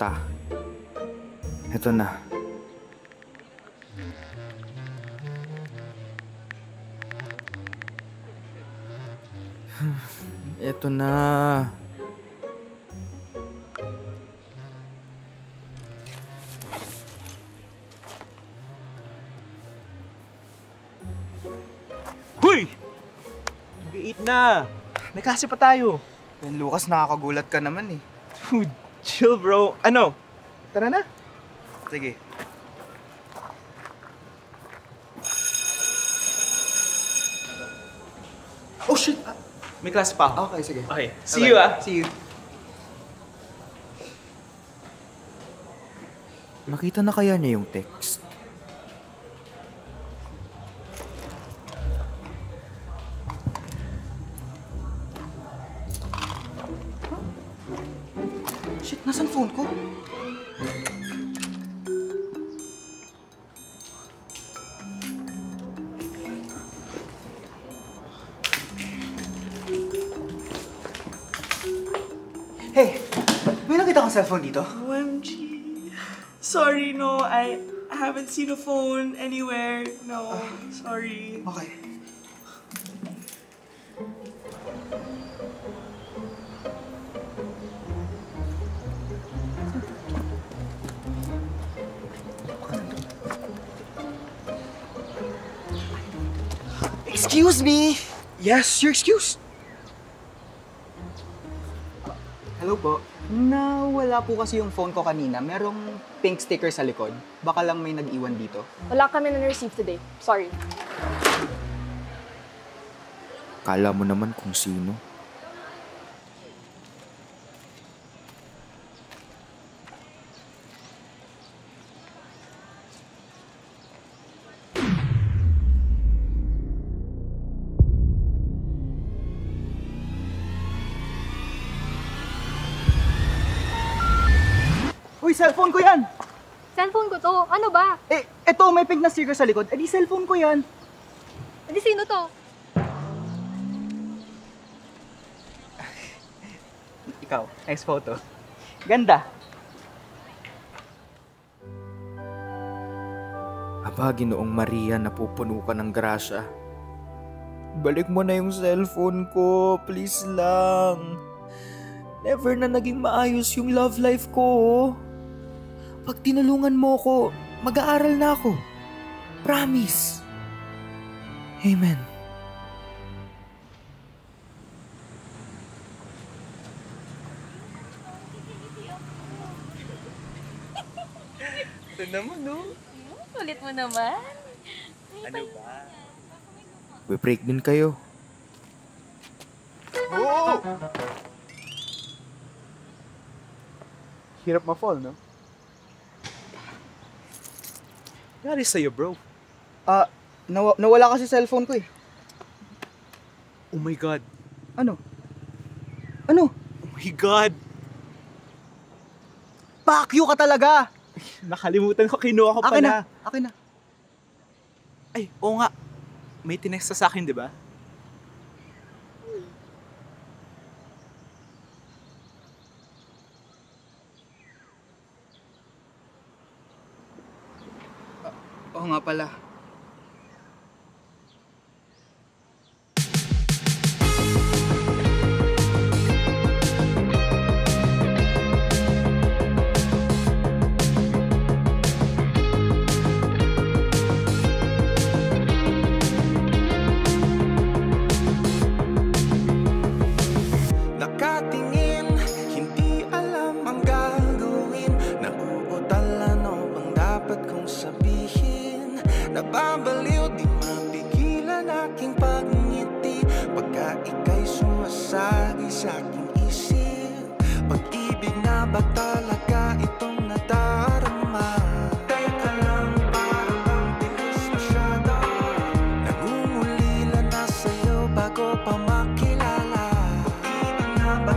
mata. Eto na. Eto na. Huy! Mag-8 na. May klase pa tayo. Ben Lucas, nakakagulat ka naman eh. Dude, chill bro. Ano? Tara na. Sige. Oh shit! May klase pa ako. Okay, sige. Okay. See you ah. See you. Nakita na kaya niya yung text? Shit, nasan phone ko? Hey, may nakita kang cellphone dito? OMG. Sorry, no. I haven't seen a phone anywhere. No, sorry. Okay. Excuse me! Yes, you're excused. Hello po. Nawala po kasi yung phone ko kanina. Merong pink sticker sa likod. Baka lang may nag-iwan dito. Wala kami na-receive today. Sorry. Kala mo naman kung sino. Uy, cellphone ko yan! Cellphone ko to. Ano ba? Eh, eto, may pink na sticker sa likod. Eh, di cellphone ko yan. Di sino to? Ikaw, nice photo. Ganda. Aba, Ginoong Maria, napupuno ka ng grasya. Balik mo na yung cellphone ko, please lang. Never na naging maayos yung love life ko. Pag tinulungan mo ko, mag-aaral na ako. Promise. Amen. Ito naman, no? Ulit mo naman. Ano ba? We-break din kayo. Oo! Hirap ma-fall, no? Nangyari sa'yo, bro? Nawala kasi cellphone ko eh. Oh my God. Ano? Ano? Oh my God. Pakyo ka talaga! Nakalimutan ko, kinuha ko pa Akin na. na, akin na. Ay, oo nga. May tinext sa akin, di ba? Oo nga pala. Nakatingin, hindi alam ang gagawin. Nauutal ano bang dapat kong sabihin. Nababaliw, di mapigilan aking pagngiti pagka ika'y sumasagi sa aking isip. Pag-ibig na ba talaga itong nadarama? Teka lang, parang ang bilis masyado. Nangungulila na sa'yo bago pa makilala. Pag-ibig na ba